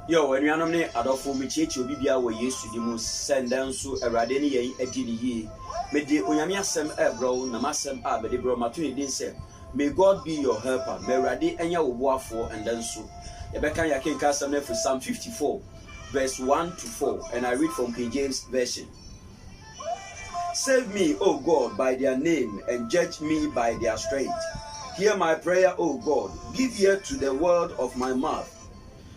Yo, when you are not adolfo michechi obibia we Yesu di mu senden so awrade ne yen adi ne yie. Me de onyame asem bro na masem be de bro mato ne din say, may God be your helper. May awrade enya wo boafo and then so. You bekan yakenka asem na Psalm 54 verse 1 to 4, and I read from King James version. Save me, O God, by their name, and judge me by their strength. Hear my prayer, O God. Give ear to the word of my mouth.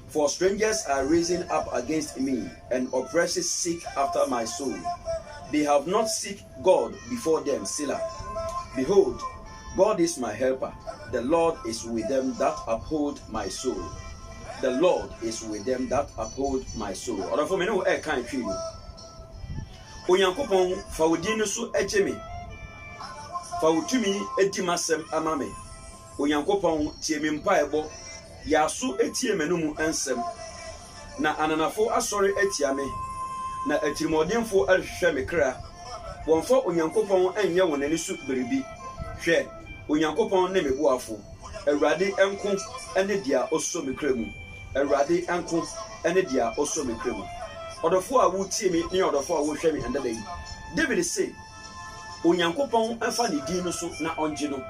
For strangers are rising up against me, and oppressors seek after my soul. They have not seek God before them, Selah. Behold, God is my helper. The Lord is with them that uphold my soul. The Lord is with them that uphold my soul. Or for me, no air can't feel you. Onyankopon fa wodin so ejeme. Fa wotumi edimasem amame. Onyankopon tie me mpaebo. Yaso etie menum ensem. Na ananafo asori etia me. Na atirimodinfo ahwehwe me kra. Wonfa Onyankopon enye wonani su beribi. Hwe Onyankopon ne meboafo. Awurade enko ene dia oso me kra mu. Awurade enko ene dia oso me kra mu. Odofo a wutie me ne odofo a wo hwe me enda dai. David say Onyankopon enfa ne din no so na onje no.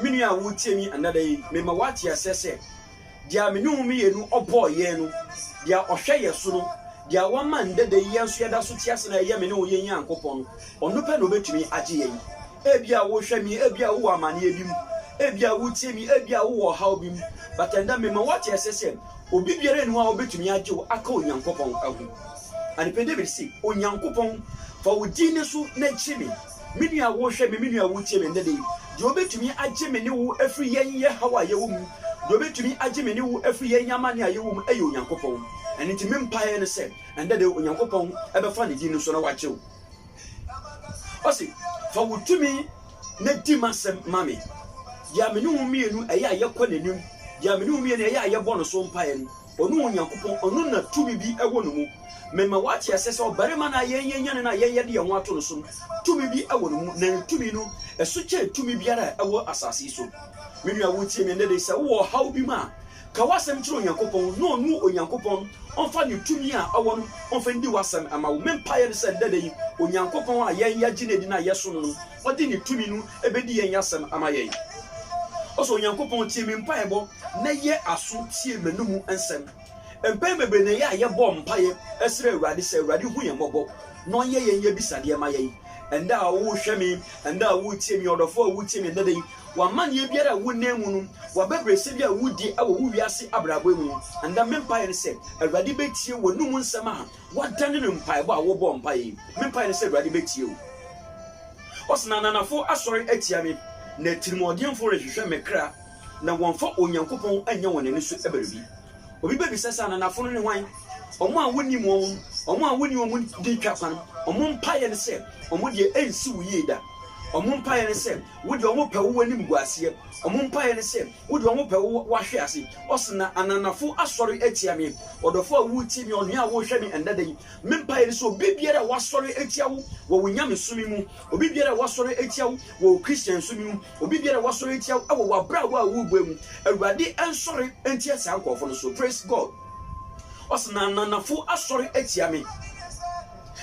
Minu a wutie me enda dai me ma wati asese. Dia menu me yenu obo ye no. Dia ohwe ye so no. Dia wama enda dai ye so yeda so tiase na ye me ne wo ye Nyankopon. Ono pe no betumi age ye. Ebia wo hwe me, ebia wo amane ebim. Ebia wutie me, ebia wo haw bim. But enda me ma wati asese. Obi biara enu a obetumi age wo aka Onyankopon ahu. And David say Onyankopon fa wodi ne so na chimi. Minu a wo hwe me, minu a wutie me ndede. De obetumi age me ne wo afri yen ye hawa ye wo mu. De obetumi age me ne wo afri yen yamane a ye wo mu aye Onyankopon. And it mempaye ne say ndede Onyankopon ebefa ne di ne so na wache wo. O say fa wotumi na di masem mame. Ya me ne wo mienu aye aye kwa nanim. Ya me ne wo mienu aye aye bo no so mpaye no. Onu Onyankopon onu na tumi bi ewo no mu. Mema wati asese obarema na yenyen na yeyede ye ho ato no so tumi bi ewo no mu na tumi no esoche tumi biara ewo asase so menu a wotie me ndede se wo haw bi ma ka wasem kiro Onyankopon no nu Onyankopon onfa ne tumi a ewo no onfa ndi wasem ama wo mempaye ne se ndede yi Onyankopon a yenya ginedi na yeso no odi ne tumi no ebedi yenya asem ama yen oso Onyankopon tie me mpaye bo na ye aso tie menum ensem empem bebe ne ya ye bom paye esre awurade se awurade hu ye mobo no ye ye bisade ma ye enda a wo hwe me enda a wo tie me odofo a wo tie me ndede wa man ye biara wo nemu no wa bebre se bia wo di awo wo wiase abrabo mu enda mempaye ne se awurade betie wo num nsem a wadane ne mpaye bo a wo bom paye mempaye ne se awurade betie wo osna nanafo asori atia me na tirimodinfo rehwehwe me kra na wonfa Onyankopon anya wonani so eberebi obi bebi sesa na nafono ne hwan omo a woni mo omo a woni omo di twakwan omo mpaye ne se omo de ensi wuye da omo mpaye ne se wo de omo pawo anim guase omo mpaye ne se wo de omo pawo wahwe ase osna ananafo asori atia me odofo a wuti me onu a wo hwe me endadan me mpaye ne se obi biara wasori atia wo nyame sumi mu obi biara wasori atia wo Christian sumi mu obi biara wasori atia wo wabra wo a wo buam awurade ensori entia sa nkofo no so praise God osna ananafo asori atia me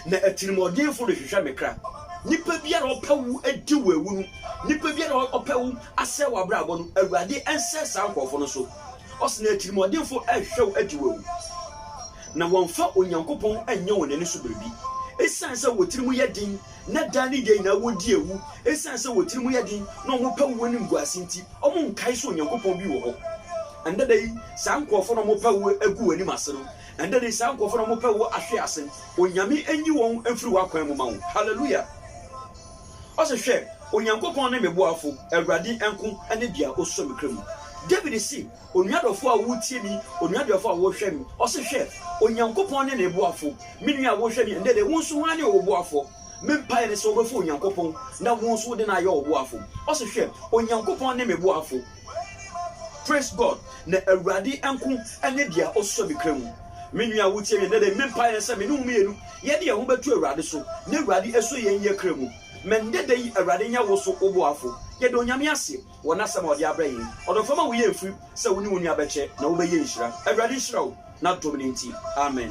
na atirimodinfo de hwehwe me kra nipa biara opawu edi wewu nipa biara opawu ase wabrabo no awurade ense sa nkofo no so osna atirimodinfo ehwew edi wewu na wonfa Onyankopon anya wonani so berbi esanse wotirimu yedin na dani gei na wodi ewu esanse wotirimu yedin na omo pawu woni nguase nti omo nkai so Onyankopon bi wo ho anda dai sa nkofo no mo pawu egu wani masero anda dai sa nkofo no mo pawu ahwe ase onyame enyi won afiri wakwan mu ma wo hallelujah ose hwe Onyankopon ne meboafo awurade enko ane dia oso mekremu David si onuadofo a wutie mi onuadofo a wo hwe mi ose hwe Onyankopon ne meboafo minu a wo hwe mi ndede wonso wane wo boafo mempaye ne so obefo Onyankopon na wonso de na ye wo boafo ose hwe Onyankopon ne meboafo praise God na awurade enko ane dia oso mekremu minu a wutie mi ndede mempaye se me nu mienu ye de ho betu awurade so na awurade eso yen ye kremu mendede yi awurade nya wo so oboafo ye do nyame ase wona sama odi abrayi odofoma wo ye mfiri se woni woni abeche na wo be ye nhira awurade nhira wo na dom ne nti amen.